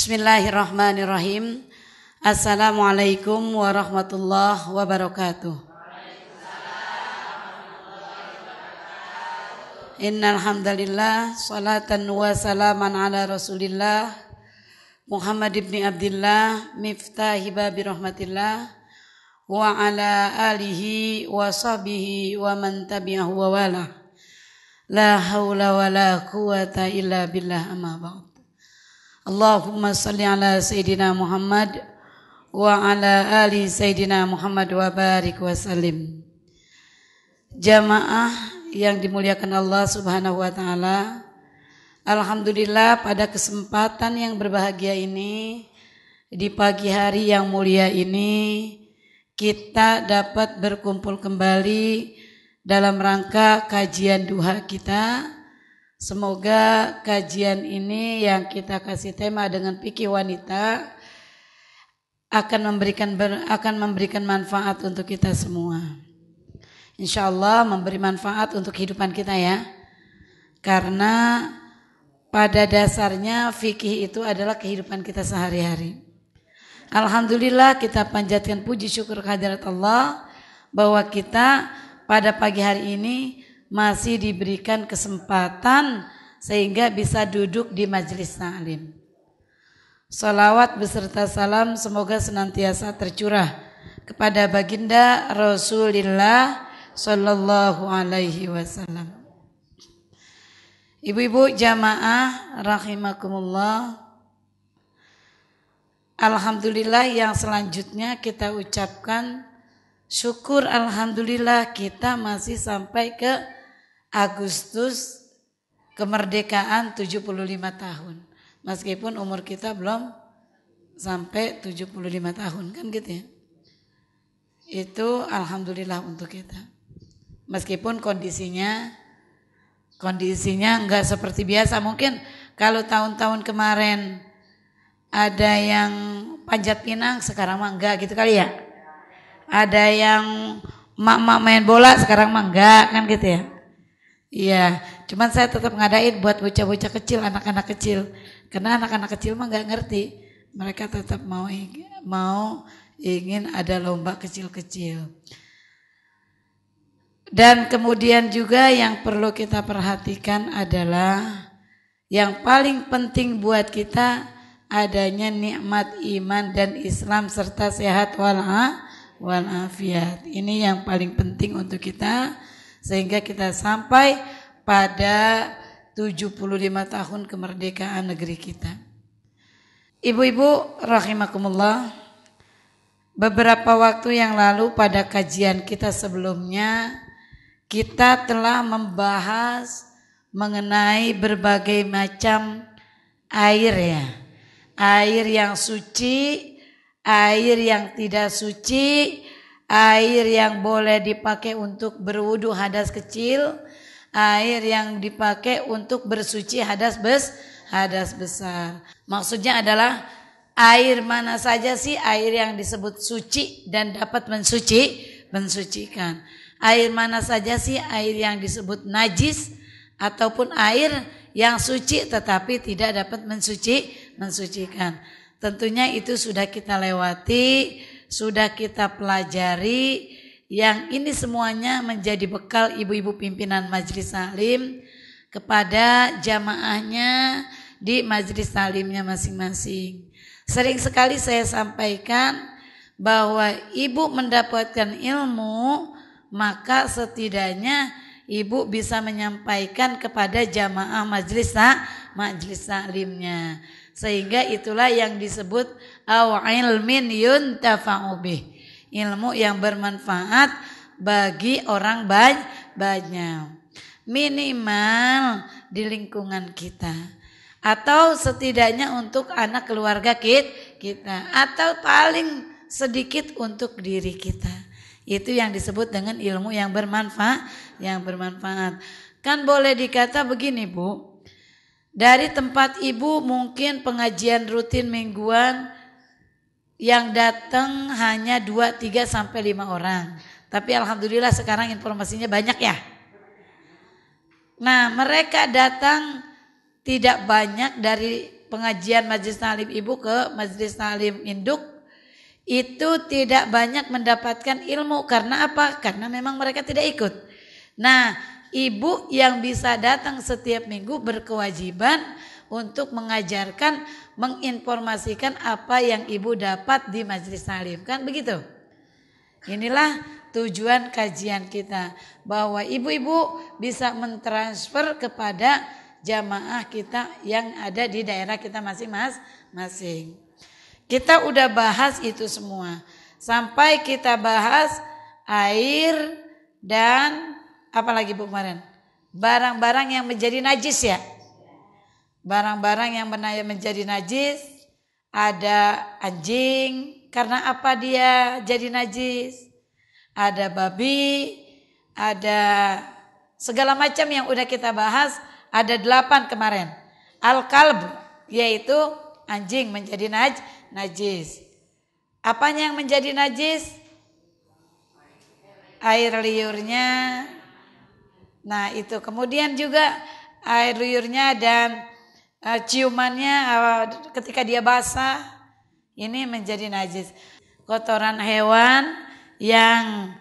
Bismillahirrahmanirrahim. Assalamualaikum warahmatullahi wabarakatuh. Innal hamdalillah salatan wa salaman ala Rasulillah Muhammad ibn Abdullah miftahi babi rahmatillah wa ala alihi wa sahbihi wa man tabi'ahu wa wala. La haula wa la quwata illa billah, amma ba'd. Allahumma salli ala Sayyidina Muhammad wa ala ali Sayyidina Muhammad wa barik wa salim. Jamaah yang dimuliakan Allah subhanahu wa ta'ala, alhamdulillah pada kesempatan yang berbahagia ini, di pagi hari yang mulia ini, kita dapat berkumpul kembali dalam rangka kajian duha kita. Semoga kajian ini yang kita kasih tema dengan fikih wanita akan memberikan manfaat untuk kita semua. Insya Allah memberi manfaat untuk kehidupan kita ya. Karena pada dasarnya fikih itu adalah kehidupan kita sehari-hari. Alhamdulillah kita panjatkan puji syukur kehadirat Allah bahwa kita pada pagi hari ini masih diberikan kesempatan sehingga bisa duduk di majelis ta'lim. Salawat beserta salam semoga senantiasa tercurah kepada baginda Rasulullah sallallahu alaihi wasallam. Ibu-ibu jamaah rahimakumullah. Alhamdulillah yang selanjutnya kita ucapkan syukur alhamdulillah kita masih sampai ke Agustus kemerdekaan 75 tahun. Meskipun umur kita belum sampai 75 tahun kan gitu ya. Itu alhamdulillah untuk kita. Meskipun kondisinya enggak seperti biasa. Mungkin kalau tahun-tahun kemarin ada yang panjat pinang, sekarang mah enggak gitu kali ya. Ada yang mak-mak main bola, sekarang mah enggak kan gitu ya. Iya, cuman saya tetap ngadain buat bocah-bocah kecil, anak-anak kecil. Karena anak-anak kecil mah enggak ngerti. Mereka tetap mau ingin ada lomba kecil-kecil. Dan kemudian juga yang perlu kita perhatikan adalah yang paling penting buat kita adanya nikmat iman dan Islam serta sehat walafiat. Ini yang paling penting untuk kita sehingga kita sampai pada 75 tahun kemerdekaan negeri kita. Ibu-ibu rahimakumullah, beberapa waktu yang lalu pada kajian kita sebelumnya kita telah membahas mengenai berbagai macam air ya. Air yang suci, air yang tidak suci, air yang boleh dipakai untuk berwudu hadas kecil, air yang dipakai untuk bersuci hadas besar. Maksudnya adalah air mana saja sih air yang disebut suci dan dapat mensucikan. Air mana saja sih air yang disebut najis ataupun air yang suci tetapi tidak dapat mensucikan. Tentunya itu sudah kita lewati, sudah kita pelajari. Yang ini semuanya menjadi bekal ibu-ibu pimpinan majelis taklim kepada jamaahnya di majelis taklimnya masing-masing. Sering sekali saya sampaikan bahwa ibu mendapatkan ilmu, maka setidaknya ibu bisa menyampaikan kepada jamaah majelis taklimnya. Sehingga itulah yang disebut ilmin yuntafa'u bih, ilmu yang bermanfaat bagi orang banyak. Minimal di lingkungan kita, atau setidaknya untuk anak keluarga kita, atau paling sedikit untuk diri kita. Itu yang disebut dengan ilmu yang bermanfaat. Kan boleh dikata begini Bu, dari tempat ibu mungkin pengajian rutin mingguan yang datang hanya 2, 3 sampai 5 orang. Tapi alhamdulillah sekarang informasinya banyak ya. Nah, mereka datang tidak banyak dari pengajian majelis taklim ibu ke majelis taklim induk itu tidak banyak mendapatkan ilmu. Karena apa? Karena memang mereka tidak ikut. Nah, ibu yang bisa datang setiap minggu berkewajiban untuk mengajarkan, menginformasikan apa yang ibu dapat di majelis taklim. Kan begitu? Inilah tujuan kajian kita, bahwa ibu-ibu bisa mentransfer kepada jamaah kita yang ada di daerah kita masing-masing. Kita udah bahas itu semua. Sampai kita bahas air dan apa lagi Bu kemarin? Barang-barang yang menjadi najis ya. Barang-barang yang menjadi najis, ada anjing, karena apa dia jadi najis? Ada babi, ada segala macam yang udah kita bahas, ada 8 kemarin. Al-kalb, yaitu anjing menjadi najis. Apanya yang menjadi najis? Air liurnya. Nah itu, kemudian juga air liurnya dan ciumannya ketika dia basah, ini menjadi najis. Kotoran hewan yang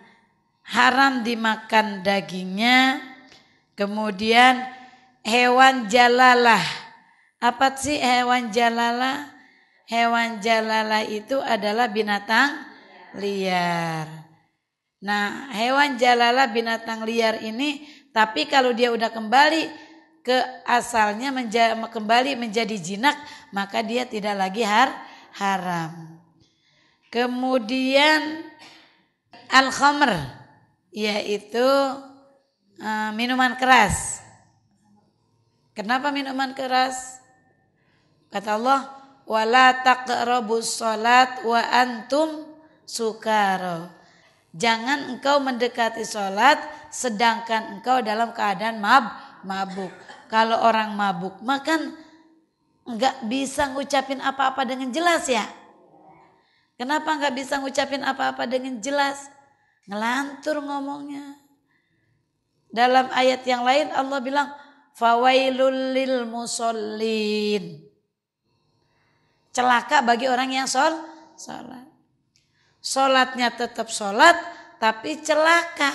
haram dimakan dagingnya. Kemudian hewan jalalah. Apa sih hewan jalalah? Hewan jalalah itu adalah binatang liar. Nah, hewan jalalah binatang liar ini, tapi kalau dia udah kembali ke asalnya kembali menjadi jinak, maka dia tidak lagi haram. Kemudian al-khamr, yaitu minuman keras. Kenapa minuman keras? Kata Allah, wala taqrabus shalat wa antum sukara. Jangan engkau mendekati sholat sedangkan engkau dalam keadaan mabuk. Kalau orang mabuk makan enggak bisa ngucapin apa-apa dengan jelas ya. Kenapa enggak bisa ngucapin apa-apa dengan jelas? Ngelantur ngomongnya. Dalam ayat yang lain Allah bilang fawailul lil musallin. Celaka bagi orang yang sholat. Sholatnya tetap sholat tapi celaka.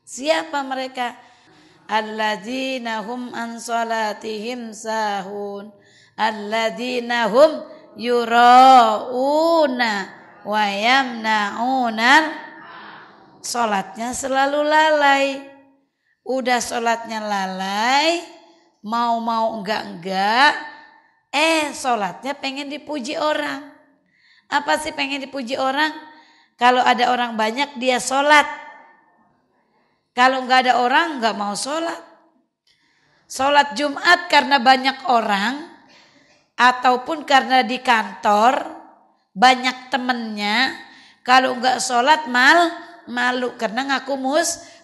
Siapa mereka? Alladzina hum an sholatihim sahun, alladzina hum yura'una wa yamna'unal. Sholatnya selalu lalai. Udah sholatnya lalai, mau enggak, sholatnya pengen dipuji orang. Apa sih pengen dipuji orang? Kalau ada orang banyak dia sholat. Kalau enggak ada orang enggak mau sholat. Sholat Jumat karena banyak orang, ataupun karena di kantor banyak temennya. Kalau enggak sholat malu karena ngaku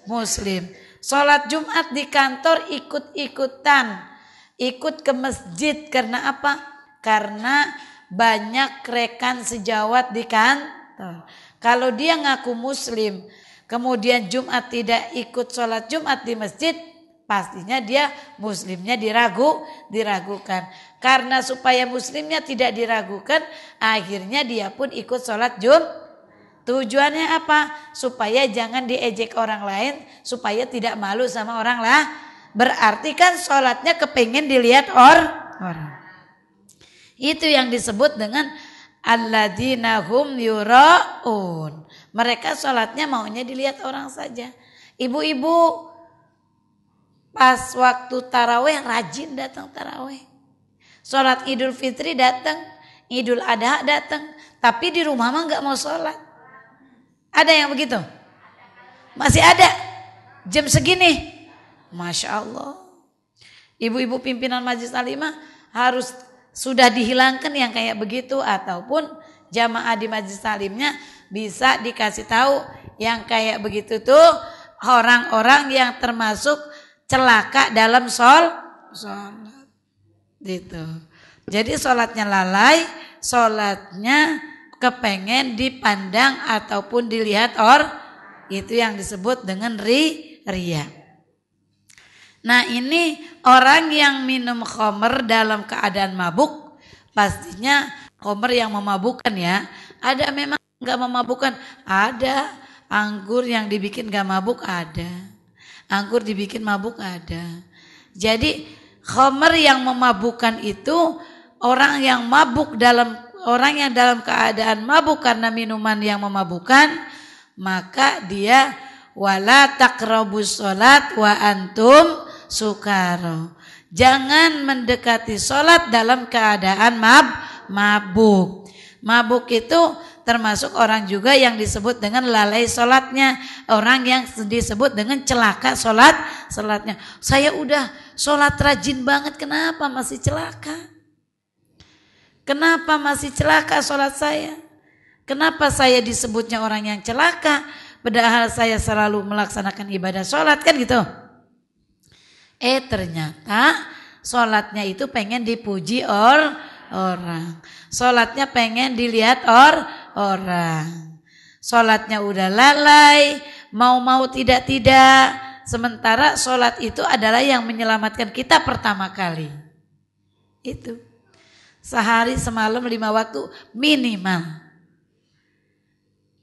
muslim. Sholat Jumat di kantor ikut-ikutan, ikut ke masjid karena apa? Karena banyak rekan sejawat di kantor. Kalau dia ngaku muslim, kemudian Jumat tidak ikut sholat Jumat di masjid, pastinya dia muslimnya diragukan. Karena supaya muslimnya tidak diragukan, akhirnya dia pun ikut sholat Jumat. Tujuannya apa? Supaya jangan diejek orang lain, supaya tidak malu sama orang lah. Berarti kan sholatnya kepengen dilihat orang. Itu yang disebut dengan alladzina hum yura'un. Mereka sholatnya maunya dilihat orang saja. Ibu-ibu pas waktu taraweh rajin datang taraweh. Sholat Idul Fitri datang, Idul Adha datang, tapi di rumah mah nggak mau sholat. Ada yang begitu? Masih ada? Jam segini? Masya Allah. Ibu-ibu pimpinan Majelis Taklimah harus sudah dihilangkan yang kayak begitu, ataupun jamaah di majelis taklimnya bisa dikasih tahu yang kayak begitu tuh orang-orang yang termasuk celaka dalam sholat. Gitu. Jadi sholatnya lalai, sholatnya kepengen dipandang ataupun dilihat itu yang disebut dengan riya. Nah ini orang yang minum khamr dalam keadaan mabuk, pastinya khamr yang memabukkan ya. Ada memang gak memabukkan, ada anggur yang dibikin gak mabuk ada. Anggur dibikin mabuk ada. Jadi khamr yang memabukkan itu orang yang dalam keadaan mabuk karena minuman yang memabukkan, maka dia wala taqrabus sholat wa antum sukaro. Jangan mendekati sholat dalam keadaan mabuk. Mabuk itu termasuk orang juga yang disebut dengan lalai sholatnya. Orang yang disebut dengan celaka sholatnya. Saya udah sholat rajin banget, kenapa masih celaka? Kenapa masih celaka sholat saya? Kenapa saya disebutnya orang yang celaka? Padahal saya selalu melaksanakan ibadah sholat kan gitu. Ternyata sholatnya itu pengen dipuji orang. Sholatnya pengen dilihat orang. Sholatnya udah lalai, mau tidak. Sementara sholat itu adalah yang menyelamatkan kita pertama kali. Itu. Sehari semalam 5 waktu minimal.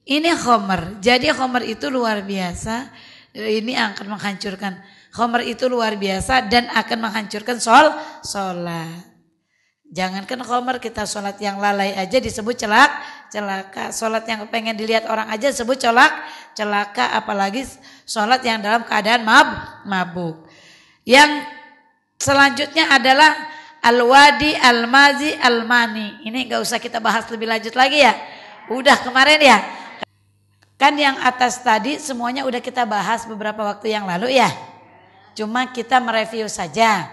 Ini khamr. Jadi khamr itu luar biasa. Ini akan menghancurkan. Khamr itu luar biasa dan akan menghancurkan sholat. Jangankan khamr, kita sholat yang lalai aja disebut celaka. Sholat yang pengen dilihat orang aja disebut celaka. Apalagi sholat yang dalam keadaan mabuk. Yang selanjutnya adalah al-wadi, al-mazi, al-mani. Ini gak usah kita bahas lebih lanjut lagi ya. Udah kemarin ya. Kan yang atas tadi semuanya udah kita bahas beberapa waktu yang lalu ya. Cuma kita mereview saja.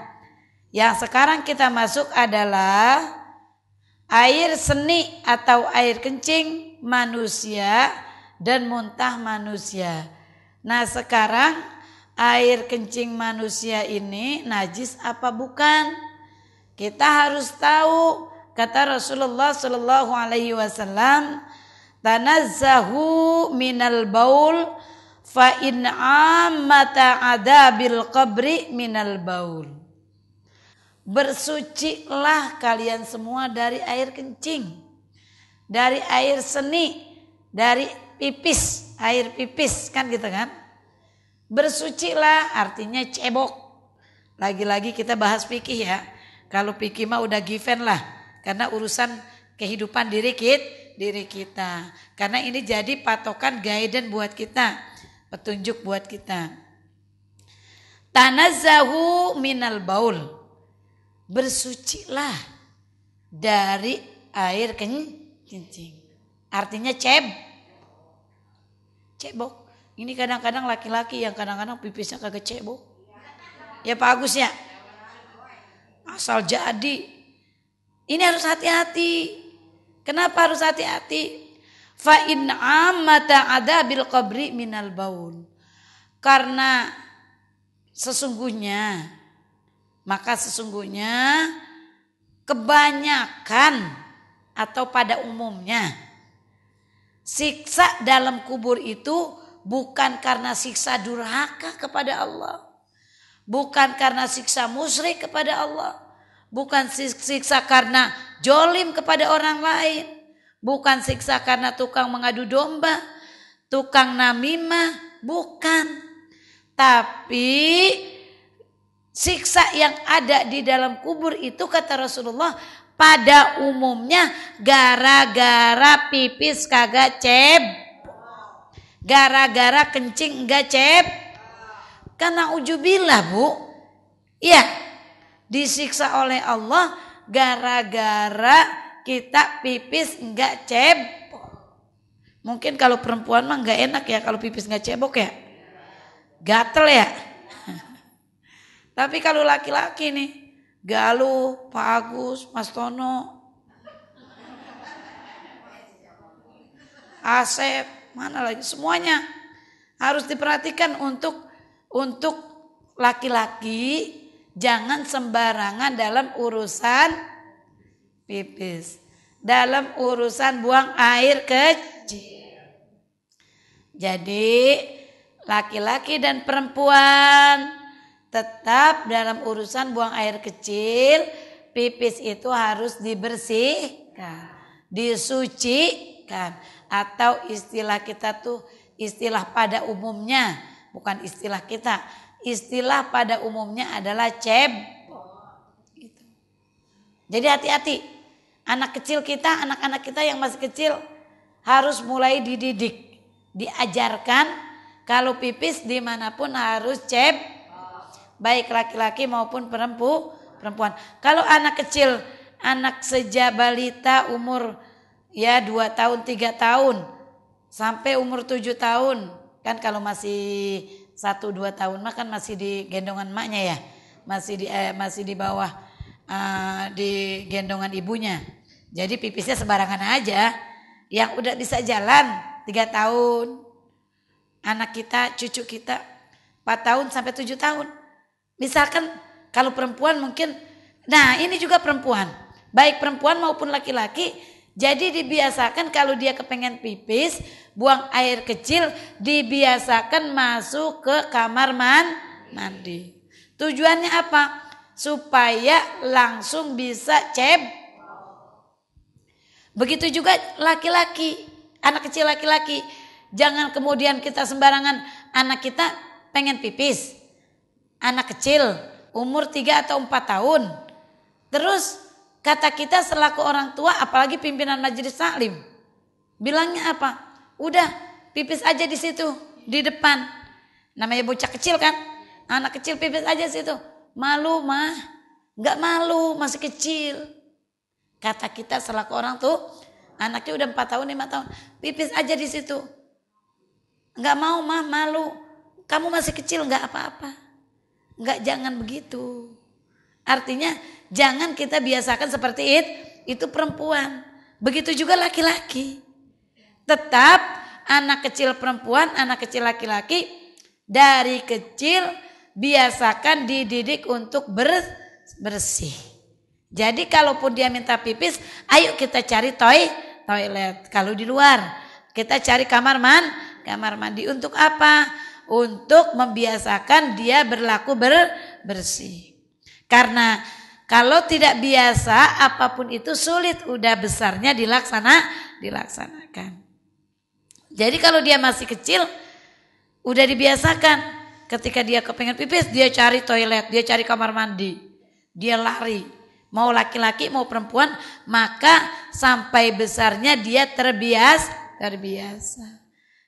Yang sekarang kita masuk adalah air seni atau air kencing manusia dan muntah manusia. Nah sekarang air kencing manusia ini najis apa bukan? Kita harus tahu. Kata Rasulullah SAW, tanazzahu minal baul fa in ammata adabil qabri minal baul. Bersucilah kalian semua dari air kencing, dari air seni, dari pipis, air pipis kan gitu kan. Bersucilah artinya cebok. Lagi-lagi kita bahas fikih ya. Kalau fikih mah udah given lah, karena urusan kehidupan diri kita. Karena ini jadi patokan guidance buat kita, petunjuk buat kita. Tanazzahu minal baul. Bersucilah dari air kencing. Artinya cebok. Ini kadang-kadang laki-laki yang kadang-kadang pipisnya kagak cebok. Ya Pak Agus ya. Asal jadi. Ini harus hati-hati. Kenapa harus hati-hati? Fa in ammata adabil qabri minal baul. Karena sesungguhnya kebanyakan atau pada umumnya siksa dalam kubur itu bukan karena siksa durhaka kepada Allah, bukan karena siksa musyrik kepada Allah, bukan siksa karena jolim kepada orang lain, bukan siksa karena tukang mengadu domba, tukang namimah, bukan. Tapi siksa yang ada di dalam kubur itu kata Rasulullah pada umumnya gara-gara pipis kagak gara-gara kencing enggak karena ujubillah Bu. Iya, disiksa oleh Allah gara-gara kita pipis enggak Mungkin kalau perempuan mah enggak enak ya kalau pipis enggak cebok ya. Gatel ya. Tapi kalau laki-laki nih, Galuh, Pak Agus, Mas Tono, Asep, mana lagi, semuanya harus diperhatikan untuk laki-laki jangan sembarangan dalam urusan pipis, dalam urusan buang air kecil. Jadi laki-laki dan perempuan Tetap dalam urusan buang air kecil, pipis itu harus dibersihkan, disucikan. Atau istilah kita tuh, istilah pada umumnya, bukan istilah kita, istilah pada umumnya adalah gitu. Jadi hati-hati, anak kecil kita, anak-anak kita yang masih kecil harus mulai dididik, diajarkan kalau pipis dimanapun harus baik laki-laki maupun perempuan. Kalau anak kecil, anak sejak balita umur ya 2 tahun 3 tahun sampai umur 7 tahun, kan kalau masih 1-2 tahun mah kan masih di gendongan emaknya ya, masih di bawah di gendongan ibunya. Jadi pipisnya sembarangan aja. Yang udah bisa jalan 3 tahun, anak kita, cucu kita 4 tahun sampai 7 tahun. Misalkan kalau perempuan mungkin, nah ini juga perempuan, baik perempuan maupun laki-laki. Jadi dibiasakan kalau dia kepengen pipis, buang air kecil, dibiasakan masuk ke kamar mandi. Tujuannya apa? Supaya langsung bisa Begitu juga laki-laki, anak kecil laki-laki. Jangan kemudian kita sembarangan, anak kita pengen pipis, anak kecil umur 3 atau 4 tahun. Terus kata kita selaku orang tua, apalagi pimpinan majelis taklim, bilangnya apa? Udah pipis aja di situ, di depan. Namanya bocah kecil kan, anak kecil pipis aja situ. Malu mah? Enggak malu, masih kecil. Kata kita selaku orang tuh, anaknya udah 4 tahun 5 tahun, pipis aja di situ. Enggak mau mah, malu. Kamu masih kecil, enggak apa-apa. Enggak, jangan begitu. Artinya jangan kita biasakan seperti itu perempuan. Begitu juga laki-laki. Tetap anak kecil perempuan, anak kecil laki-laki dari kecil biasakan dididik untuk bersih. Jadi kalaupun dia minta pipis, ayo kita cari toilet. Kalau di luar, kita cari kamar mandi. Untuk apa? Untuk membiasakan dia berlaku bersih. Karena kalau tidak biasa, apapun itu sulit, udah besarnya dilaksanakan. Jadi kalau dia masih kecil, udah dibiasakan. Ketika dia kepengen pipis, dia cari toilet, dia cari kamar mandi, dia lari. Mau laki-laki mau perempuan, maka sampai besarnya dia terbiasa.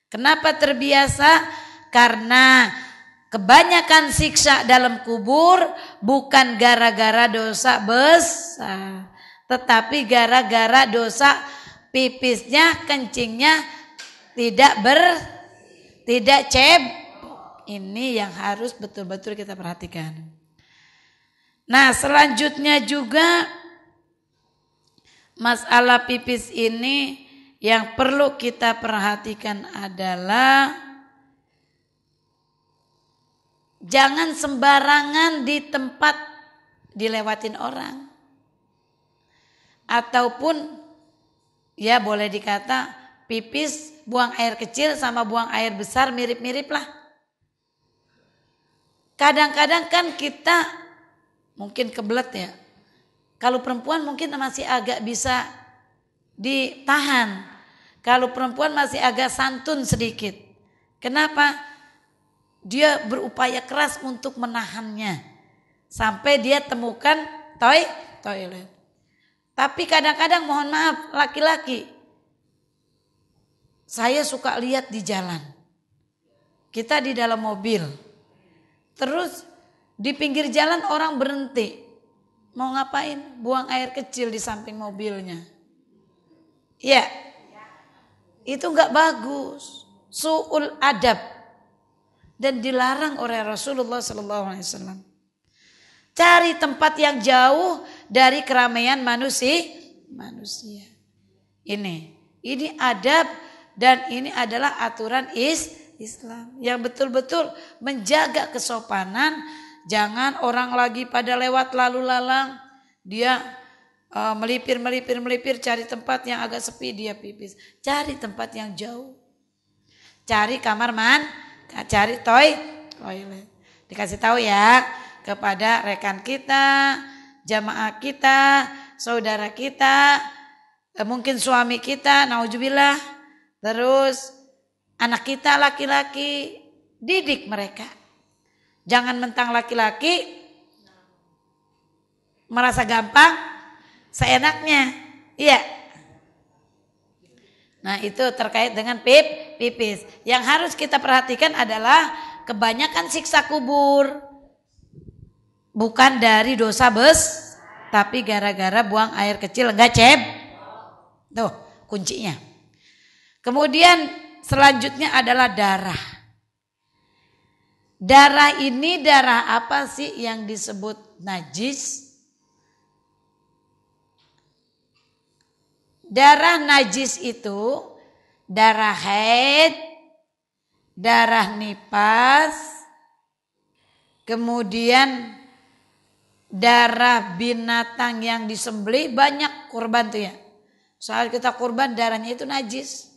Kenapa terbiasa? Karena kebanyakan siksa dalam kubur bukan gara-gara dosa besar, tetapi gara-gara dosa pipisnya, kencingnya tidak Ini yang harus betul-betul kita perhatikan. Nah, selanjutnya juga masalah pipis ini yang perlu kita perhatikan adalah jangan sembarangan di tempat dilewatin orang. Ataupun ya boleh dikata pipis, buang air kecil sama buang air besar mirip-mirip lah. Kadang-kadang kan kita mungkin kebelet ya. Kalau perempuan mungkin masih agak bisa ditahan. Kalau perempuan masih agak santun sedikit. Kenapa? Dia berupaya keras untuk menahannya. Sampai dia temukan toilet. Tapi kadang-kadang mohon maaf laki-laki. Saya suka lihat di jalan. Kita di dalam mobil. Terus di pinggir jalan orang berhenti. Mau ngapain? Buang air kecil di samping mobilnya. Ya. Itu enggak bagus. Su'ul adab. Dan dilarang oleh Rasulullah SAW. Cari tempat yang jauh dari keramaian manusia. Ini adab dan ini adalah aturan Islam. Yang betul-betul menjaga kesopanan. Jangan orang lagi pada lewat lalu lalang, dia melipir cari tempat yang agak sepi dia pipis. Cari tempat yang jauh. Cari kamar cari toilet. Dikasih tahu ya kepada rekan kita, jamaah kita, saudara kita, mungkin suami kita, naudzubillah, terus anak kita laki-laki, didik mereka. Jangan mentang laki-laki merasa gampang, seenaknya. Iya. Nah itu terkait dengan pipis. Yang harus kita perhatikan adalah kebanyakan siksa kubur. Bukan dari dosa tapi gara-gara buang air kecil enggak Tuh kuncinya. Kemudian selanjutnya adalah darah. Darah ini darah apa sih yang disebut najis? Darah najis itu darah haid, darah nifas, kemudian darah binatang yang disembelih, banyak kurban tuh ya. Saat kita kurban darahnya itu najis.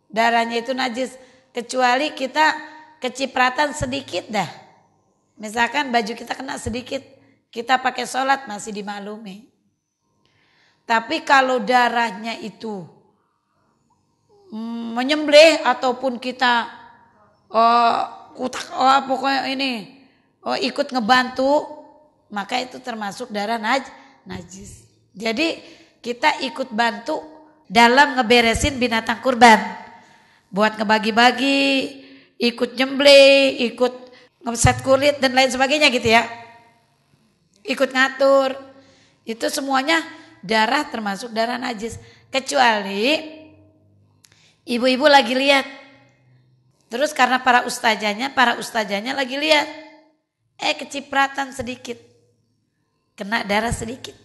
Darahnya itu najis. Kecuali kita kecipratan sedikit dah. Misalkan baju kita kena sedikit, kita pakai sholat masih dimaklumi. Tapi kalau darahnya itu menyembelih ataupun kita pokoknya ini ikut ngebantu, maka itu termasuk darah najis. Jadi kita ikut bantu dalam ngeberesin binatang kurban. Buat ngebagi-bagi, ikut nyembelih, ikut ngeset kulit dan lain sebagainya gitu ya. Ikut ngatur. Itu semuanya darah termasuk darah najis. Kecuali ibu-ibu lagi lihat. Terus karena para ustazahnya lagi lihat. Kecipratan sedikit. Kena darah sedikit.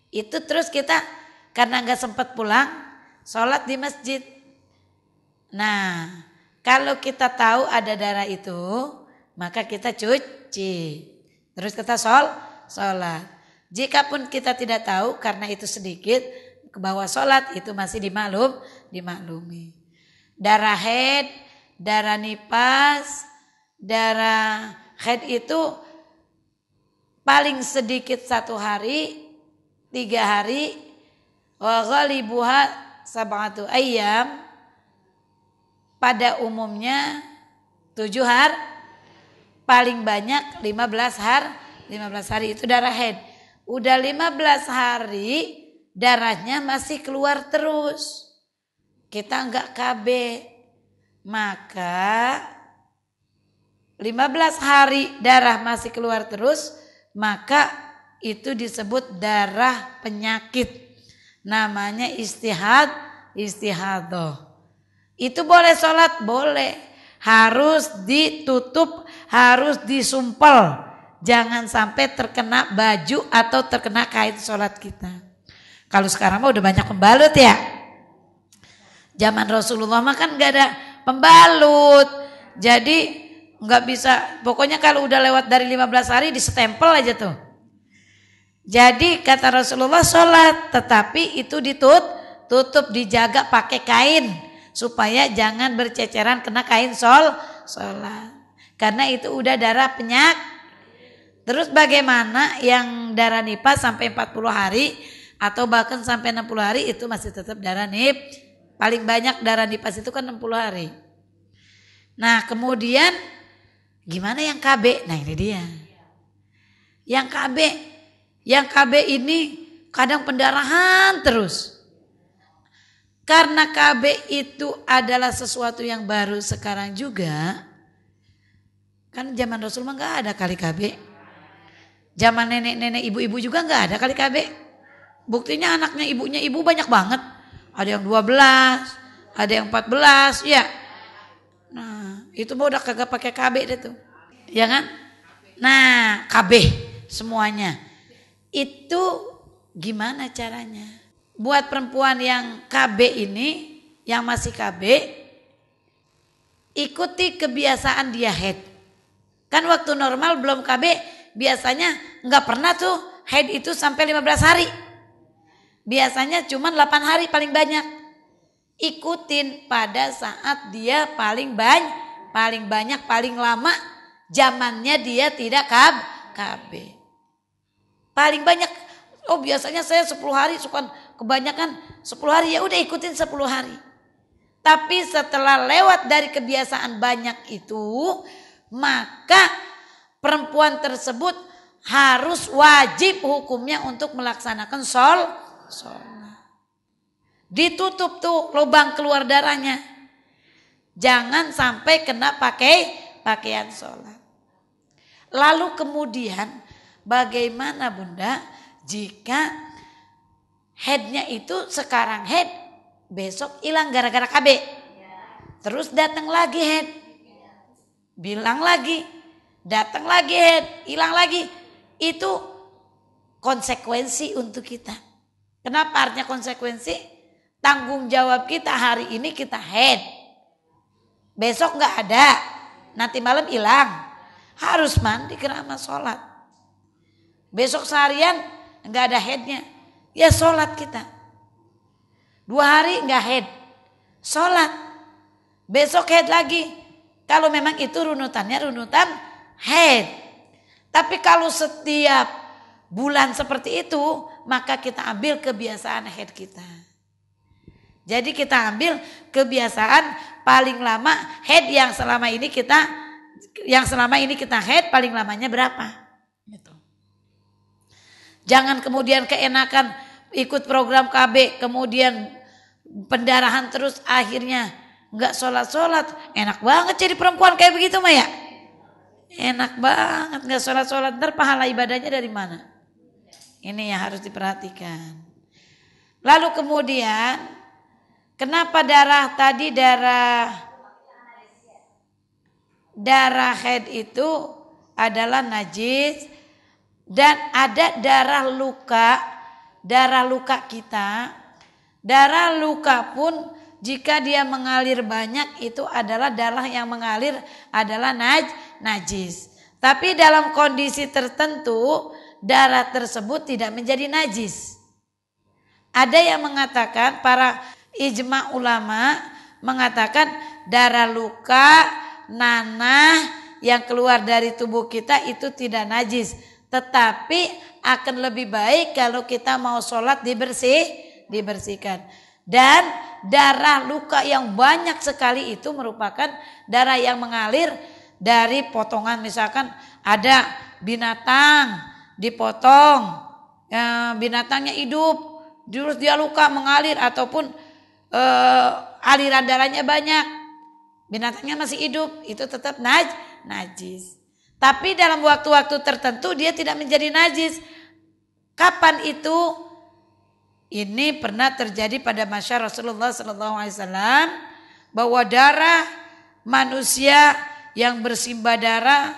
Itu terus kita karena gak sempat pulang, sholat di masjid. Nah, kalau kita tahu ada darah itu, maka kita cuci. Terus kita sholat. Jikapun kita tidak tahu karena itu sedikit, ke bawah sholat itu masih dimaklumi. Darah haid, darah nifas, darah haid itu paling sedikit 1 hari, 3 hari, wa ghalibuha sab'atu ayyam, pada umumnya 7 hari, paling banyak 15 hari itu darah haid. Udah 15 hari darahnya masih keluar terus, kita enggak KB, maka 15 hari darah masih keluar terus, maka itu disebut darah penyakit. Namanya istihadah. Itu boleh sholat? Boleh. Harus ditutup, harus disumpel. Jangan sampai terkena baju atau terkena kain sholat kita. Kalau sekarang mah udah banyak pembalut ya. Zaman Rasulullah mah kan gak ada pembalut. Jadi gak bisa, pokoknya kalau udah lewat dari 15 hari disestempel aja tuh. Jadi kata Rasulullah sholat, tetapi itu ditutup, dijaga pakai kain supaya jangan berceceran kena kain sholat. Karena itu udah darah penyakit. Terus bagaimana yang darah nifas sampai 40 hari atau bahkan sampai 60 hari itu masih tetap darah nifas. Paling banyak darah nifas itu kan 60 hari. Nah kemudian gimana yang KB? Nah ini dia. Yang KB ini kadang pendarahan terus. Karena KB itu adalah sesuatu yang baru sekarang juga. Kan zaman Rasul mah gak ada kali KB. Zaman nenek-nenek ibu-ibu juga gak ada kali KB. Buktinya anaknya ibunya ibu banyak banget. Ada yang 12, ada yang 14 ya. Nah itu mah udah kagak pakai KB deh tuh. Ya kan? Nah KB semuanya. Itu gimana caranya? Buat perempuan yang KB ini, yang masih KB, ikuti kebiasaan dia haid. Kan waktu normal belum KB, biasanya nggak pernah tuh haid itu sampai 15 hari. Biasanya cuma 8 hari paling banyak. Ikutin pada saat dia paling paling banyak, paling lama, zamannya dia tidak KB. Paling banyak, biasanya saya 10 hari, suka kebanyakan 10 hari, ya udah ikutin 10 hari. Tapi setelah lewat dari kebiasaan banyak itu, maka perempuan tersebut harus wajib hukumnya untuk melaksanakan sholat. Ditutup tuh lubang keluar darahnya. Jangan sampai kena pakaian sholat. Lalu kemudian bagaimana Bunda jika headnya itu sekarang head, besok hilang gara-gara KB. Terus datang lagi head. Bilang lagi. Datang lagi head. Hilang lagi. Itu konsekuensi untuk kita. Kenapa artinya konsekuensi? Tanggung jawab kita hari ini kita head. Besok gak ada. Nanti malam hilang. Harus mandi keramas sholat. Besok seharian gak ada headnya. Ya sholat kita. 2 hari enggak head, sholat. Besok head lagi. Kalau memang itu runutan head. Tapi kalau setiap bulan seperti itu, maka kita ambil kebiasaan head kita. Jadi kita ambil kebiasaan paling lama head yang selama ini kita head paling lamanya berapa? Gitu. Jangan kemudian keenakan ikut program KB, kemudian pendarahan terus akhirnya nggak sholat. Enak banget jadi perempuan kayak begitu Maya. Enak banget nggak sholat. Ntar pahala ibadahnya dari mana? Ini yang harus diperhatikan. Lalu kemudian kenapa darah head itu adalah najis dan ada darah luka kita. Darah luka pun jika dia mengalir banyak itu adalah darah yang mengalir adalah najis. Tapi dalam kondisi tertentu darah tersebut tidak menjadi najis. Ada yang mengatakan, para ijma ulama mengatakan darah luka, nanah yang keluar dari tubuh kita itu tidak najis. Tetapi akan lebih baik kalau kita mau sholat dibersihkan. Dan darah luka yang banyak sekali itu merupakan darah yang mengalir dari potongan. Misalkan ada binatang dipotong, binatangnya hidup, terus dia luka mengalir, ataupun aliran darahnya banyak, binatangnya masih hidup, itu tetap najis. Tapi dalam waktu-waktu tertentu dia tidak menjadi najis. Kapan itu? Ini pernah terjadi pada masa Rasulullah SAW, bahwa darah manusia yang bersimbah darah,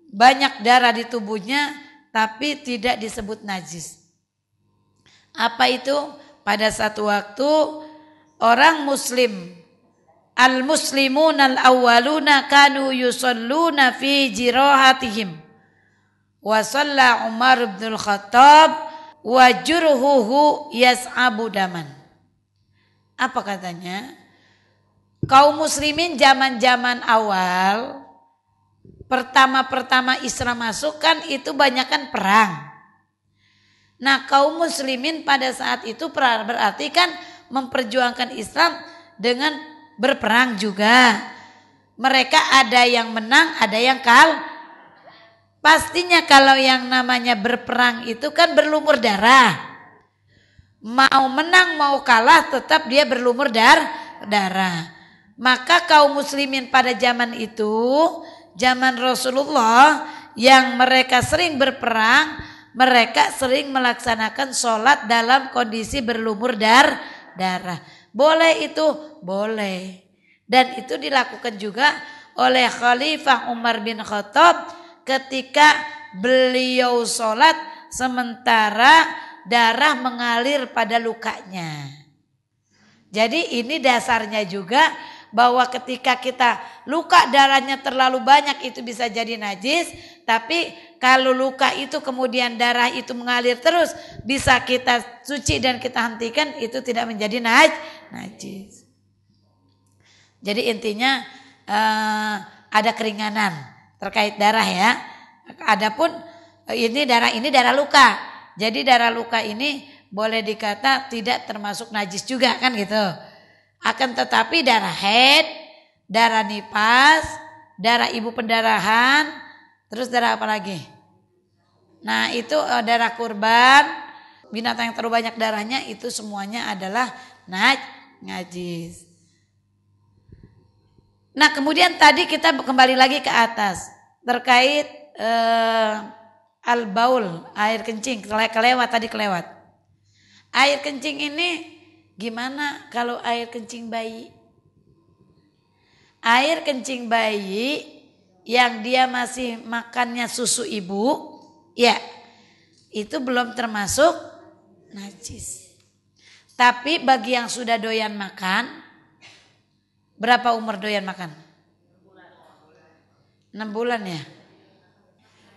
banyak darah di tubuhnya, tapi tidak disebut najis. Apa itu? Pada satu waktu orang muslim, al-muslimun al-awwaluna kanu yusalluna fi jirahatihim, wa shalla Umar bin Khattab wa jurhuhu yas'abu daman. Apa katanya? Kaum muslimin zaman-zaman awal, pertama-pertama Islam masuk kan itu banyakan perang. Nah, kaum muslimin pada saat itu berarti kan memperjuangkan Islam dengan berperang juga. Mereka ada yang menang, ada yang kalah. Pastinya kalau yang namanya berperang itu kan berlumur darah. Mau menang mau kalah tetap dia berlumur darah. Maka kaum muslimin pada zaman itu, zaman Rasulullah, yang mereka sering berperang, mereka sering melaksanakan sholat dalam kondisi berlumur darah. Boleh itu? Boleh. Dan itu dilakukan juga oleh Khalifah Umar bin Khattab ketika beliau sholat sementara darah mengalir pada lukanya. Jadi ini dasarnya juga bahwa ketika kita luka darahnya terlalu banyak itu bisa jadi najis. Tapi kalau luka itu kemudian darah itu mengalir terus, bisa kita suci dan kita hentikan, itu tidak menjadi najis. Jadi intinya ada keringanan terkait darah ya. Adapun ini darah luka. Jadi darah luka ini boleh dikata tidak termasuk najis juga kan gitu. Akan tetapi darah haid, darah nifas, darah ibu pendarahan, terus darah apa lagi? Nah itu darah kurban, binatang yang terlalu banyak darahnya itu semuanya adalah najis. Nah kemudian tadi kita kembali lagi ke atas terkait al-baul, air kencing, kelewat. Air kencing ini gimana kalau air kencing bayi? Air kencing bayi yang dia masih makannya susu ibu, ya itu belum termasuk najis. Tapi bagi yang sudah doyan makan, berapa umur doyan makan? 6 bulan ya.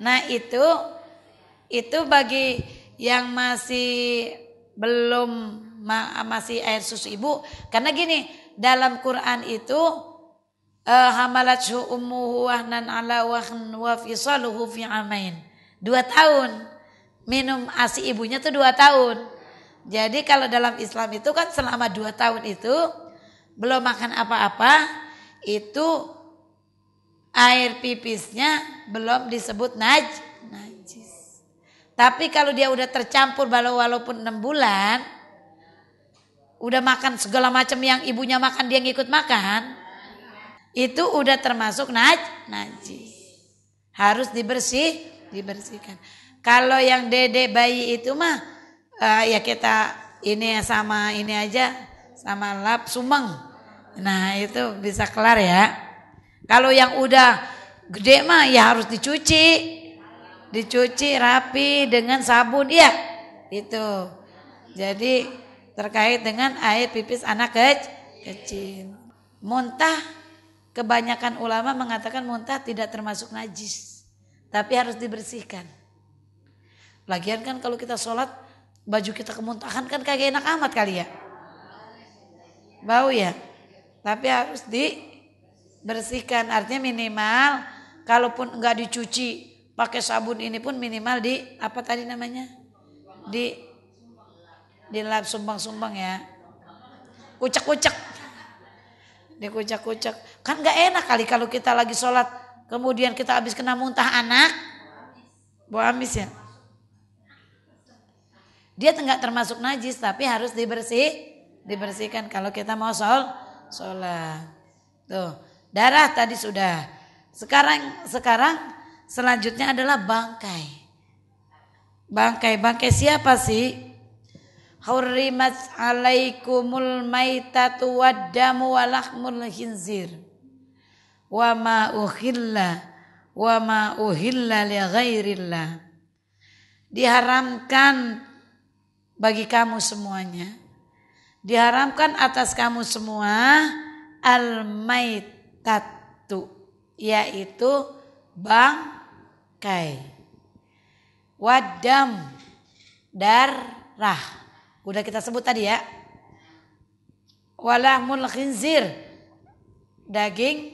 Nah itu bagi yang masih belum masih air susu ibu, karena gini dalam Quran itu hamalathu ummuhu wahnan ala wahn wa fisaluhu fi amain. 2 tahun. Minum ASI ibunya tuh 2 tahun. Jadi kalau dalam Islam itu kan selama 2 tahun itu belum makan apa-apa, itu air pipisnya belum disebut najis. Tapi kalau dia udah tercampur walaupun 6 bulan, udah makan segala macam yang ibunya makan dia ngikut makan, itu udah termasuk najis. Harus dibersihkan. Kalau yang dedek bayi itu mah ya kita ini sama ini aja, sama lap sumeng. Nah itu bisa kelar ya. Kalau yang udah gede mah ya harus dicuci rapi dengan sabun ya itu. Jadi terkait dengan air pipis anak kecil. Muntah, kebanyakan ulama mengatakan muntah tidak termasuk najis, tapi harus dibersihkan. Lagian kan kalau kita sholat baju kita kemuntahan kan kagak enak amat kali ya, bau ya. Tapi harus dibersihkan, artinya minimal kalaupun enggak dicuci pakai sabun ini pun minimal di apa tadi namanya, di lap sumbang ya, kucek dikucek kan nggak enak kali kalau kita lagi sholat kemudian kita habis kena muntah anak, bau amis ya. Dia nggak termasuk najis tapi harus dibersihkan kalau kita mau sholat. Tuh darah tadi sudah. Sekarang selanjutnya adalah bangkai siapa sih? Hurrimat alaikumul maitatu waddamu wa lahmul khinzir wa ma uhilla li ghairillah. Diharamkan bagi kamu semuanya, diharamkan atas kamu semua al-maitatu, yaitu bangkai, waddam darah. Udah kita sebut tadi ya. Walahmul khinzir, daging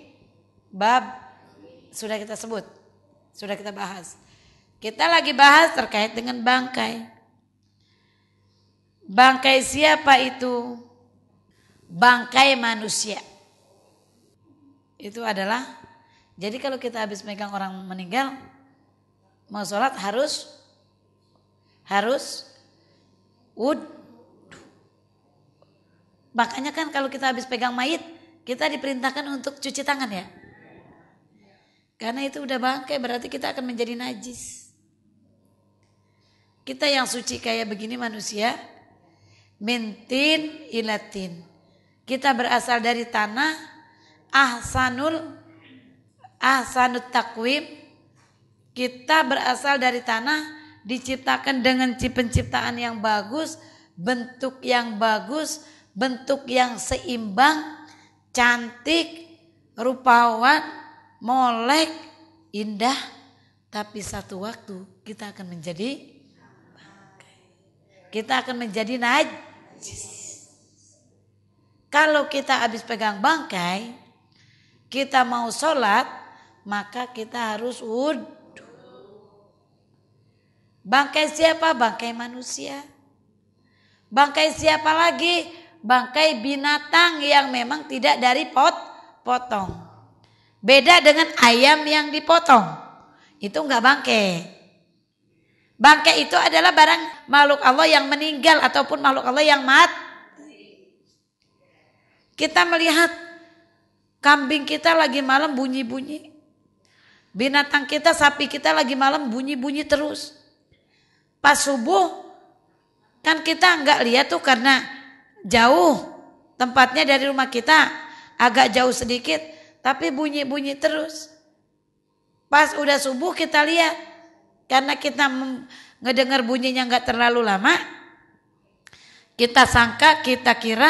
sudah kita sebut. Sudah kita bahas. Kita lagi bahas terkait dengan bangkai. Bangkai siapa itu? Bangkai manusia. Itu adalah, jadi kalau kita habis megang orang meninggal, mau sholat harus Makanya kan kalau kita habis pegang mayit, kita diperintahkan untuk cuci tangan ya. Karena itu udah bangkai, berarti kita akan menjadi najis. Kita yang suci kayak begini manusia, mintin ilatin. Kita berasal dari tanah, ahsanut takwim. Kita berasal dari tanah, diciptakan dengan penciptaan yang bagus, bentuk yang bagus, bentuk yang seimbang, cantik, rupawan, molek, indah. Tapi satu waktu kita akan menjadi bangkai. Kita akan menjadi najis. Kalau kita habis pegang bangkai, kita mau sholat, maka kita harus wudhu. Bangkai siapa? Bangkai manusia. Bangkai siapa lagi? Bangkai binatang yang memang tidak dari potong. Beda dengan ayam yang dipotong. Itu enggak bangkai. Bangkai itu adalah barang makhluk Allah yang meninggal ataupun makhluk Allah yang mati. Kita melihat kambing kita lagi malam bunyi-bunyi. Binatang kita, sapi kita lagi malam bunyi-bunyi terus. Pas subuh kan kita enggak lihat tuh karena jauh tempatnya dari rumah kita, agak jauh sedikit, tapi bunyi-bunyi terus. Pas udah subuh kita lihat, karena kita ngedengar bunyinya enggak terlalu lama, kita sangka, kita kira,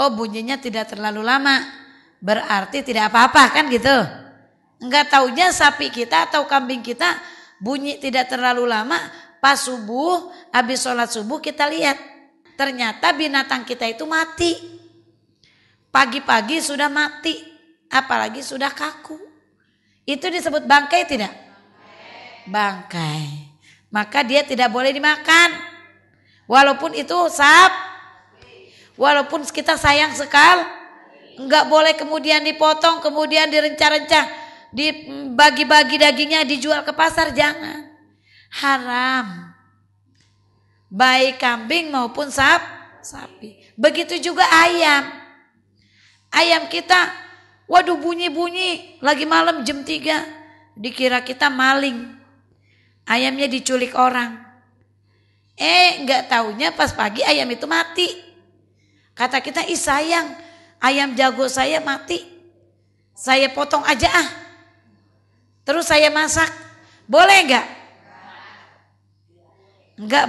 oh bunyinya tidak terlalu lama, berarti tidak apa-apa kan gitu. Enggak taunya sapi kita atau kambing kita bunyi tidak terlalu lama, pas subuh, habis sholat subuh kita lihat. Ternyata binatang kita itu mati. Pagi-pagi sudah mati. Apalagi sudah kaku. Itu disebut bangkai tidak? Bangkai. Maka dia tidak boleh dimakan. Walaupun itu walaupun kita sayang sekali. Enggak boleh kemudian dipotong, kemudian direncah-rencah. Dibagi-bagi dagingnya dijual ke pasar. Jangan. Haram. Baik kambing maupun sapi. Begitu juga ayam. Ayam kita, waduh bunyi-bunyi, lagi malam jam 3. Dikira kita maling. Ayamnya diculik orang. Enggak taunya pas pagi ayam itu mati. Kata kita, ih sayang, ayam jago saya mati. Saya potong aja ah. Terus saya masak. Boleh enggak? Enggak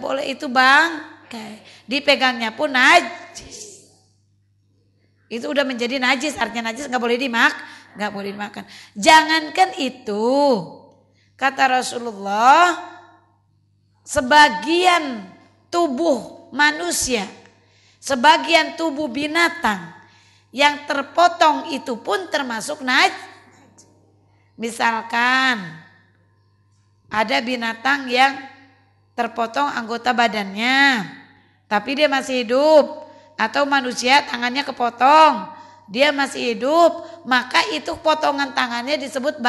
boleh itu bangkai. Dipegangnya pun najis. Itu udah menjadi najis, artinya najis enggak boleh dimakan. Jangankan itu. Kata Rasulullah, sebagian tubuh manusia, sebagian tubuh binatang yang terpotong itu pun termasuk najis. Misalkan ada binatang yang terpotong anggota badannya, tapi dia masih hidup. Atau manusia tangannya kepotong, dia masih hidup, maka itu potongan tangannya disebut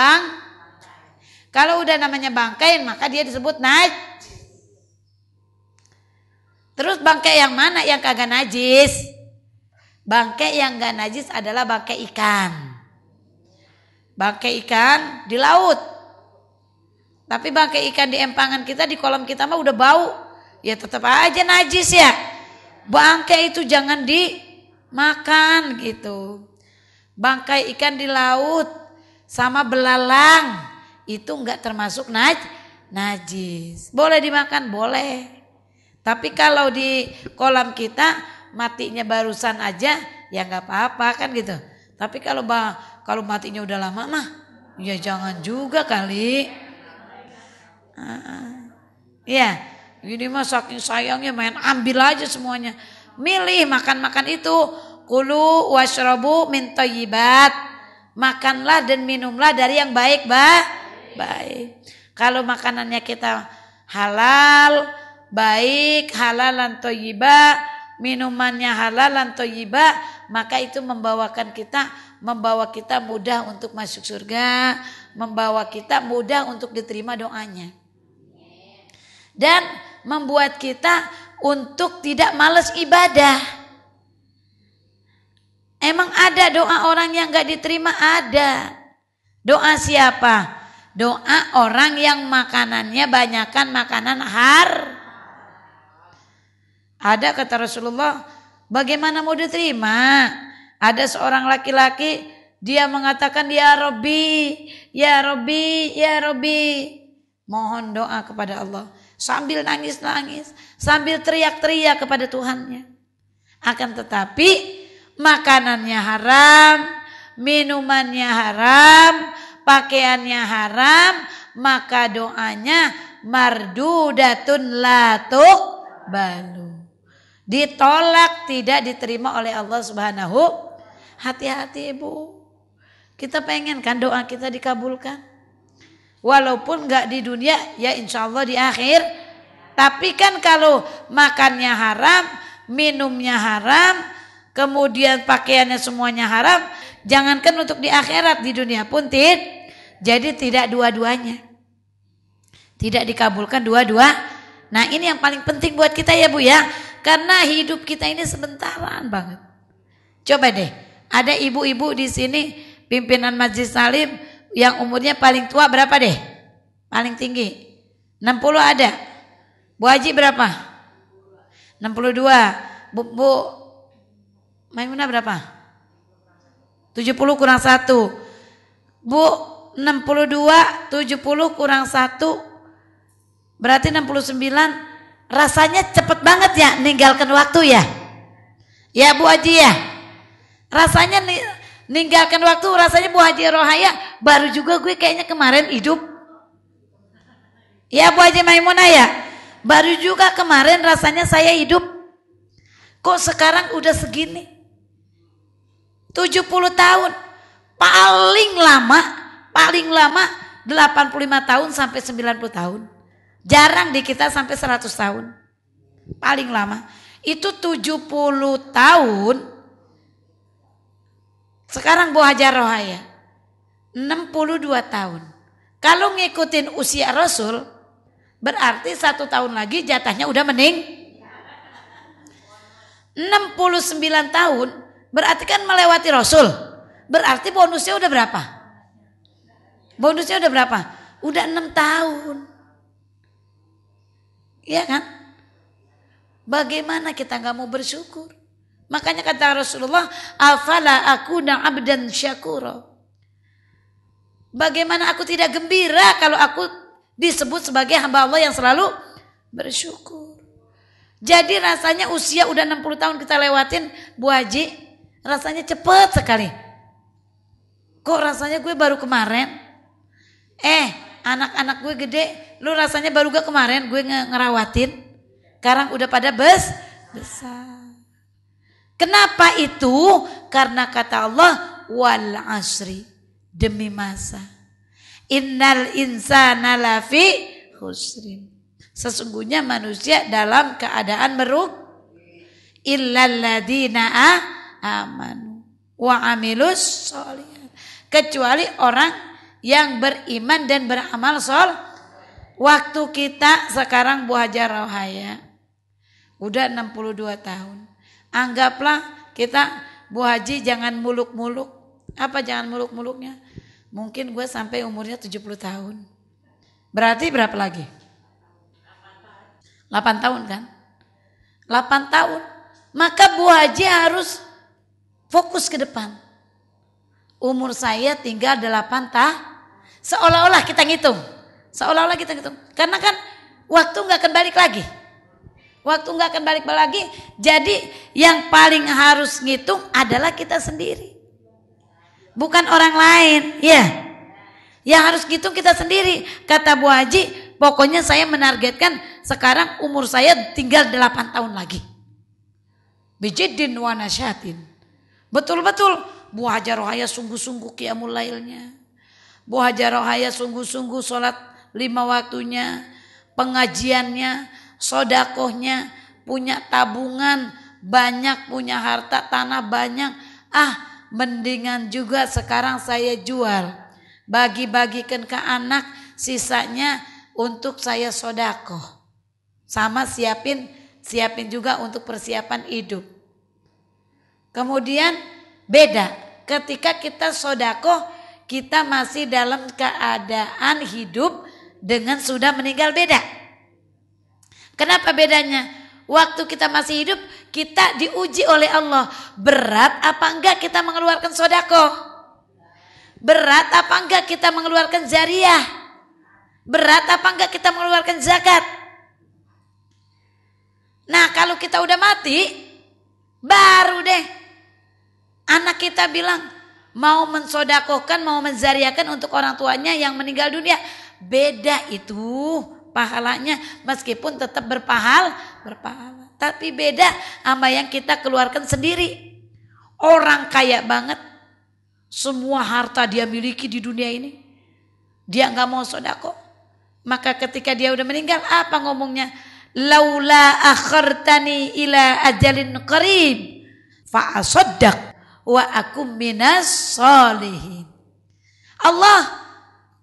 Kalau udah namanya bangkai, maka dia disebut najis. Terus bangkai yang mana yang kagak najis? Bangkai yang gak najis adalah bangkai ikan. Bangkai ikan di laut. Tapi bangkai ikan di empangan kita, di kolam kita mah udah bau. Ya tetap aja najis ya. Bangkai itu jangan dimakan gitu. Bangkai ikan di laut sama belalang itu enggak termasuk najis. Boleh dimakan? Boleh. Tapi kalau di kolam kita matinya barusan aja ya enggak apa-apa kan gitu. Tapi kalau matinya udah lama mah ya jangan juga kali. Ya, ini mah saking sayangnya main ambil aja semuanya. Milih makan itu. Kulu washrabu min thayyibat. Makanlah dan minumlah dari yang baik. Kalau makanannya kita halal, baik, halalan thayyiba, minumannya halalan thayyiba, maka itu membawa kita mudah untuk masuk surga, membawa kita mudah untuk diterima doanya. Dan membuat kita untuk tidak malas ibadah. Emang ada doa orang yang gak diterima? Ada. Doa siapa? Doa orang yang makanannya banyakan makanan Ada kata Rasulullah, bagaimana mau diterima? Ada seorang laki-laki, dia mengatakan, Ya Rabbi, Ya Rabbi, Ya Rabbi. Mohon doa kepada Allah. Sambil nangis-nangis, sambil teriak-teriak kepada Tuhannya. Akan tetapi makanannya haram, minumannya haram, pakaiannya haram, maka doanya mardudatun la tuqbalu. Ditolak, tidak diterima oleh Allah Subhanahu. Hati-hati ibu. Kita pengen kan doa kita dikabulkan. Walaupun gak di dunia, ya insya Allah di akhir. Tapi kan kalau makannya haram, minumnya haram, kemudian pakaiannya semuanya haram, jangankan untuk di akhirat, di dunia pun jadi tidak dua-duanya. Tidak dikabulkan dua-dua. Nah ini yang paling penting buat kita ya Bu ya. Karena hidup kita ini sebentaran banget. Coba deh, ada ibu-ibu di sini pimpinan Majelis Salim yang umurnya paling tua berapa deh? Paling tinggi 60 ada. Bu Haji berapa? 62. Bu Maimunah berapa? 70 kurang 1. Bu 62 70 kurang 1 berarti 69. Rasanya cepet banget ya ninggalkan waktu ya. Ya Bu Haji ya. Rasanya ninggalkan waktu, rasanya Bu Haji Rohaya baru juga gue kayaknya kemarin hidup. Ya Bu Haji Maimunah ya. Baru juga kemarin rasanya saya hidup. Kok sekarang udah segini? 70 tahun. Paling lama 85 tahun sampai 90 tahun. Jarang di kita sampai 100 tahun. Paling lama. Itu 70 tahun. Sekarang Bu Haji Rohaya 62 tahun. Kalau ngikutin usia Rasul, berarti 1 tahun lagi jatahnya udah 69 tahun, berarti kan melewati Rasul. Berarti bonusnya udah berapa? Bonusnya udah berapa? Udah 6 tahun. Iya kan? Bagaimana kita gak mau bersyukur? Makanya kata Rasulullah, afala akuna abdan syakura. Bagaimana aku tidak gembira kalau aku disebut sebagai hamba Allah yang selalu bersyukur. Jadi rasanya usia udah 60 tahun kita lewatin Bu Haji, rasanya cepet sekali. Kok rasanya gue baru kemarin? Anak-anak gue gede, lu rasanya baru gak kemarin gue ngerawatin. Sekarang udah pada besar. Kenapa itu? Karena kata Allah, wal asri, demi masa. Innal insana lafi khusrin. Sesungguhnya manusia dalam keadaan illal ladzina amanu wa amilus sholihat. Kecuali orang yang beriman dan beramal Waktu kita sekarang Bu Haji Rohaya udah 62 tahun. Anggaplah kita Bu Haji jangan muluk-muluk. Apa jangan muluk-muluknya? Mungkin gue sampai umurnya 70 tahun. Berarti berapa lagi? 8 tahun kan? 8 tahun. Maka Bu Haji harus fokus ke depan. Umur saya tinggal 8 tahun. Seolah-olah kita ngitung. Karena kan waktu gak akan balik lagi. Jadi yang paling harus ngitung adalah kita sendiri. Bukan orang lain. Ya. Yang harus ngitung kita sendiri. Kata Bu Haji, pokoknya saya menargetkan sekarang umur saya tinggal 8 tahun lagi. Bijiddin wa nasyatin. Betul-betul Bu Haji Rohaya sungguh-sungguh qiyamul lailnya. Bu Haji Rohaya sungguh-sungguh sholat 5 waktunya, pengajiannya, sodakohnya, punya tabungan banyak, punya harta tanah banyak. Mendingan juga sekarang saya jual, bagi-bagikan ke anak, sisanya untuk saya sodakoh. Sama siapin juga untuk persiapan hidup. Kemudian beda, ketika kita sodakoh, kita masih dalam keadaan hidup dengan sudah meninggal, beda. Kenapa bedanya? Waktu kita masih hidup, kita diuji oleh Allah. Berat apa enggak kita mengeluarkan sedekah? Berat apa enggak kita mengeluarkan jariyah? Berat apa enggak kita mengeluarkan zakat? Nah, kalau kita udah mati, baru deh anak kita bilang mau mensodakohkan, mau menzariakan untuk orang tuanya yang meninggal dunia. Beda itu pahalanya, meskipun tetap berpahala. Tapi beda sama yang kita keluarkan sendiri. Orang kaya banget, semua harta dia miliki di dunia ini, dia nggak mau sedekah. Maka ketika dia udah meninggal, apa ngomongnya? Laula akhartani ila ajalin qarib fa asaddaq wa akum minas sholihin. Allah,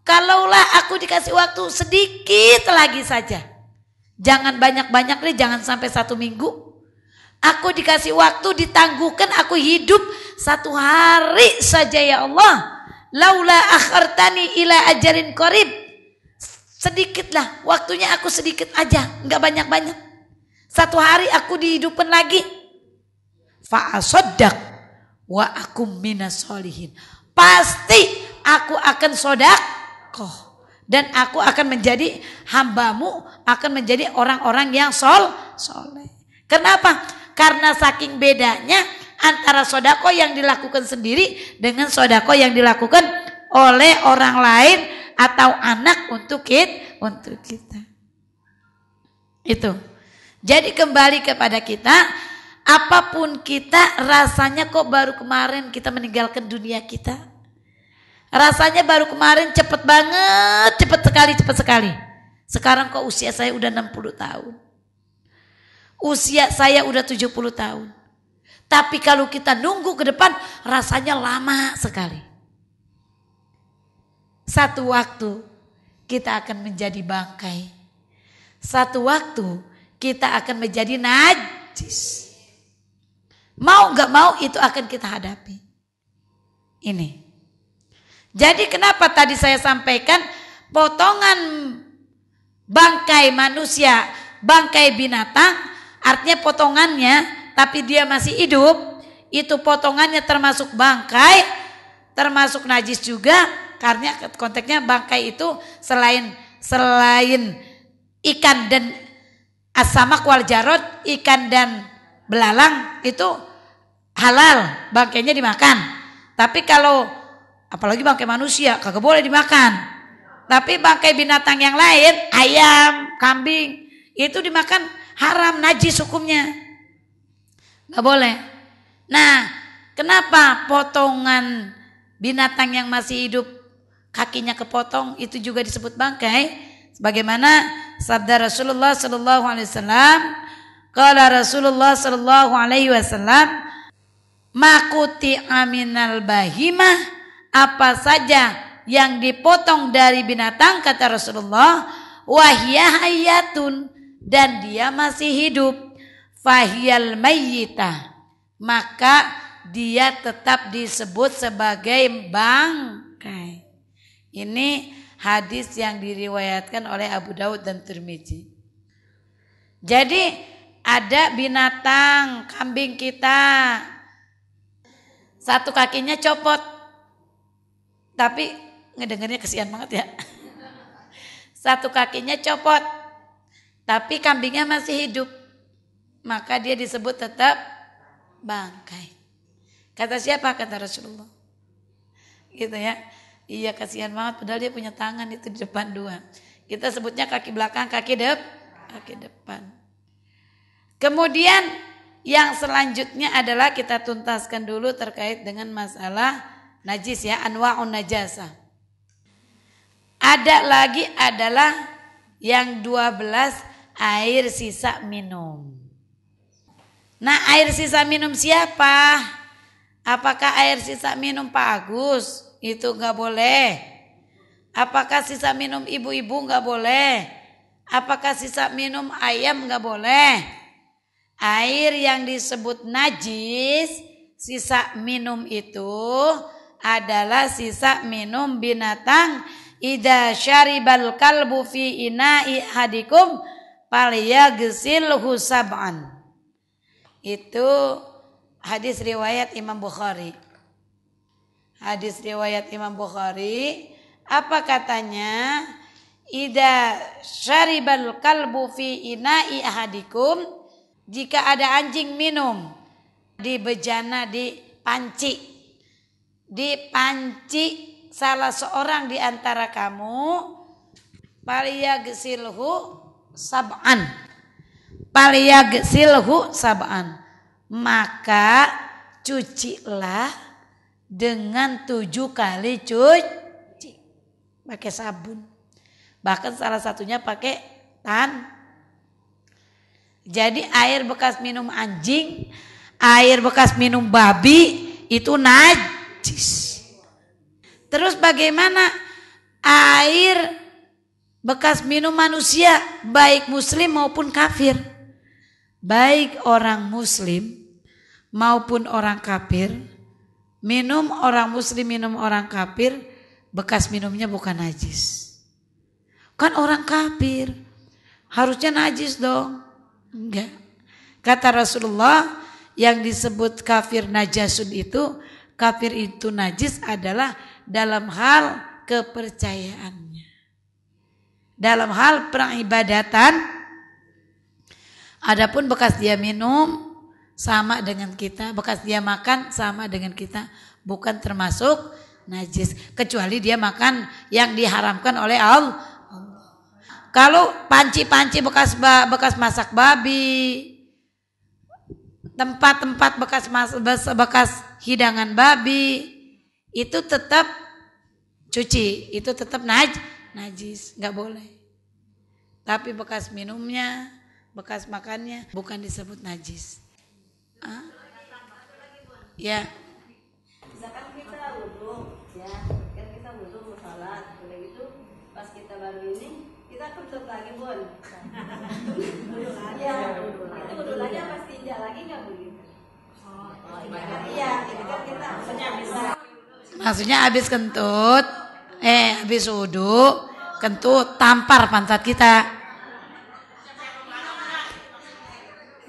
kalaulah aku dikasih waktu sedikit lagi saja, jangan banyak-banyak nih, jangan sampai 1 minggu. Aku dikasih waktu, ditangguhkan aku hidup 1 hari saja ya Allah. Laula akhartani ila ajalin qarib, sedikitlah waktunya, aku sedikit aja, nggak banyak-banyak. 1 hari aku dihidupkan lagi. Fa asaddaq wa akum minas sholihin. Pasti aku akan sedekah dan aku akan menjadi hambamu, akan menjadi orang-orang yang soleh. Kenapa? Karena saking bedanya antara sedekah yang dilakukan sendiri dengan sedekah yang dilakukan oleh orang lain atau anak untuk kita. Itu. Jadi kembali kepada kita, apapun kita rasanya kok baru kemarin kita meninggalkan dunia kita. Rasanya baru kemarin cepet banget, cepet sekali. Sekarang kok usia saya udah 60 tahun. Usia saya udah 70 tahun. Tapi kalau kita nunggu ke depan rasanya lama sekali. Satu waktu kita akan menjadi bangkai. Satu waktu kita akan menjadi najis. Mau gak mau itu akan kita hadapi. Ini. Jadi kenapa tadi saya sampaikan potongan bangkai manusia, bangkai binatang, artinya potongannya tapi dia masih hidup, itu potongannya termasuk bangkai, termasuk najis juga, karena konteksnya bangkai itu selain ikan dan as-samak wal jarod, ikan dan belalang itu halal, bangkainya dimakan. Tapi kalau apalagi bangkai manusia kagak boleh dimakan. Tapi bangkai binatang yang lain, ayam, kambing, itu dimakan haram, najis hukumnya. Gak boleh. Nah, kenapa potongan binatang yang masih hidup kakinya kepotong itu juga disebut bangkai? Sebagaimana sabda Rasulullah sallallahu alaihi wasallam, qala Rasulullah sallallahu alaihi wasallam, makuti aminal bahimah, apa saja yang dipotong dari binatang, kata Rasulullah, wahya hayatun, dan dia masih hidup, fahiyal mayyitah, maka dia tetap disebut sebagai bangkai. Ini hadis yang diriwayatkan oleh Abu Daud dan Tirmidzi. Jadi ada binatang kambing kita, satu kakinya copot, tapi ngedengarnya kesian banget ya. Satu kakinya copot, tapi kambingnya masih hidup, maka dia disebut tetap bangkai. Kata siapa? Kata Rasulullah. Gitu ya. Iya, kasihan banget, padahal dia punya tangan itu di depan 2. Kita sebutnya kaki belakang, kaki depan. Kemudian yang selanjutnya adalah kita tuntaskan dulu terkait dengan masalah najis ya, anwa'un najasah. Ada lagi adalah yang 12, air sisa minum. Nah, air sisa minum siapa? Apakah air sisa minum Pak Agus? Itu gak boleh. Apakah sisa minum ibu-ibu gak boleh? Apakah sisa minum ayam gak boleh? Air yang disebut najis, sisa minum itu adalah sisa minum binatang. Idza syaribal kalbu fi ina'i hadikum falyaghsilhu sab'an. Itu hadis riwayat Imam Bukhari. Hadis riwayat Imam Bukhari, apa katanya? Idza syaribal kalbu fi ina'i ahadikum, jika ada anjing minum di bejana, di panci salah seorang di antara kamu, falyaghsilhu sab'an, maka cucilah dengan 7 kali cuci pakai sabun. Bahkan salah satunya pakai Jadi air bekas minum anjing, air bekas minum babi itu najis. Terus bagaimana air bekas minum manusia, baik muslim maupun kafir? Baik orang muslim maupun orang kafir, minum orang muslim, minum orang kafir, bekas minumnya bukan najis. Kan orang kafir, harusnya najis dong. Enggak. Kata Rasulullah, yang disebut kafir najasun itu, kafir itu najis adalah dalam hal kepercayaannya. Dalam hal peribadatan, adapun bekas dia minum sama dengan kita, bekas dia makan sama dengan kita, bukan termasuk najis. Kecuali dia makan yang diharamkan oleh Allah. Kalau panci-panci bekas masak babi, tempat-tempat bekas hidangan babi, itu tetap cuci, itu tetap najis, nggak boleh. Tapi bekas minumnya, bekas makannya bukan disebut najis. Ya. Misalkan kita wudhu, ya, kan kita wudhu mau salat, udah gitu pas kita baru ini kita kentut lagi bun. Iya, itu wudhu lagi apa istinja lagi nggak begitu? Iya, itu kan kita Maksudnya habis kentut, habis wudhu, kentut, tampar pantat kita.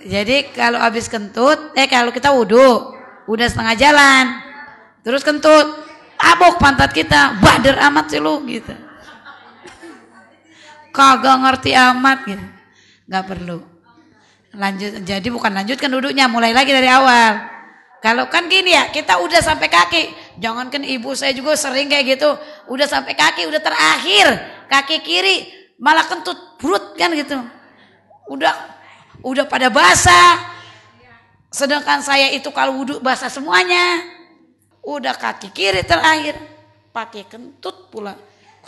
Jadi kalau habis kentut, kalau kita wudhu, udah setengah jalan, terus kentut, tabok pantat kita, bader amat sih lu gitu. Kagak ngerti amat gitu. Gak perlu. Lanjut, jadi bukan lanjutkan duduknya, mulai lagi dari awal. Kalau kan gini ya, kita udah sampai kaki. Jangankan ibu saya juga sering kayak gitu. Udah sampai kaki, udah terakhir. Kaki kiri malah kentut perut kan gitu. Udah pada basah. Sedangkan saya itu kalau wudhu basah semuanya. Udah kaki kiri terakhir. Pakai kentut pula.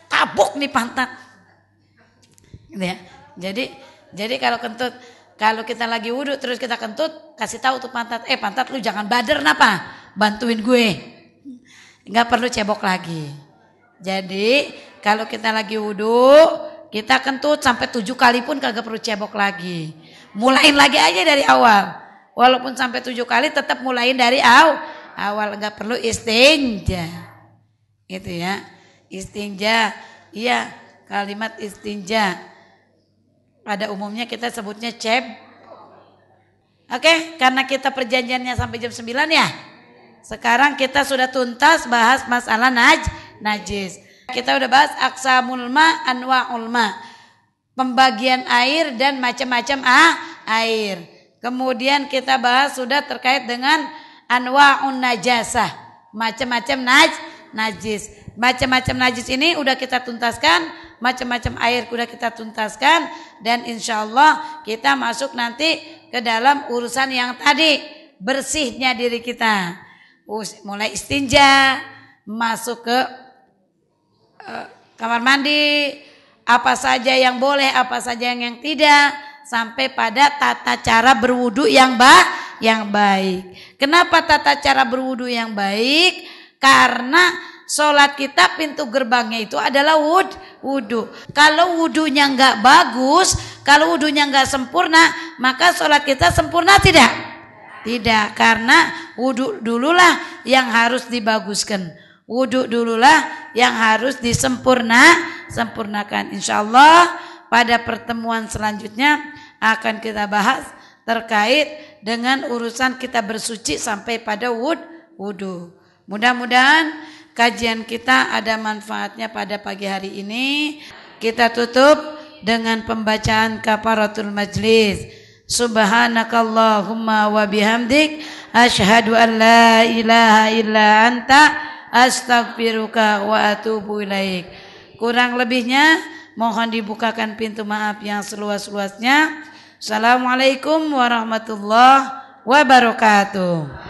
Tabok nih pantat. Gitu ya. Jadi kalau kentut, kalau kita lagi wudhu terus kita kentut, kasih tahu tuh pantat, pantat lu jangan bader napa, bantuin gue. Nggak perlu cebok lagi. Jadi kalau kita lagi wudhu, kita kentut sampai 7 kali pun kagak perlu cebok lagi. Mulain lagi aja dari awal. Walaupun sampai 7 kali tetap mulain dari awal, nggak perlu istinja. Gitu ya. Istinja. Iya, kalimat istinja. Pada umumnya kita sebutnya Oke, karena kita perjanjiannya sampai jam 9 ya. Sekarang kita sudah tuntas bahas masalah najis. Kita udah bahas aqsamul ma, anwa'ul ma. Pembagian air dan macam-macam air. Kemudian kita bahas sudah terkait dengan anwa'un najasah. Macam-macam najis. Macam-macam najis ini udah kita tuntaskan, macam-macam air udah kita tuntaskan, dan insya Allah kita masuk nanti ke dalam urusan yang tadi, bersihnya diri kita. Mulai istinja, masuk ke kamar mandi, apa saja yang boleh, apa saja yang tidak, sampai pada tata cara berwudu yang baik. Kenapa tata cara berwudu yang baik? Karena sholat kita pintu gerbangnya itu adalah wudu. Kalau wudunya nggak bagus, kalau wudunya nggak sempurna, maka sholat kita sempurna tidak? Tidak, karena wudu dululah yang harus dibaguskan. Wudu dululah yang harus disempurnakan. Insya Allah pada pertemuan selanjutnya akan kita bahas terkait dengan urusan kita bersuci sampai pada wudu. Mudah-mudahan kajian kita ada manfaatnya pada pagi hari ini. Kita tutup dengan pembacaan kafaratul majlis. Subhanakallahumma wa bihamdik asyhadu an la ilaha illa anta astaghfiruka wa atubu ilaik. Kurang lebihnya mohon dibukakan pintu maaf yang seluas-luasnya. Assalamualaikum warahmatullahi wabarakatuh.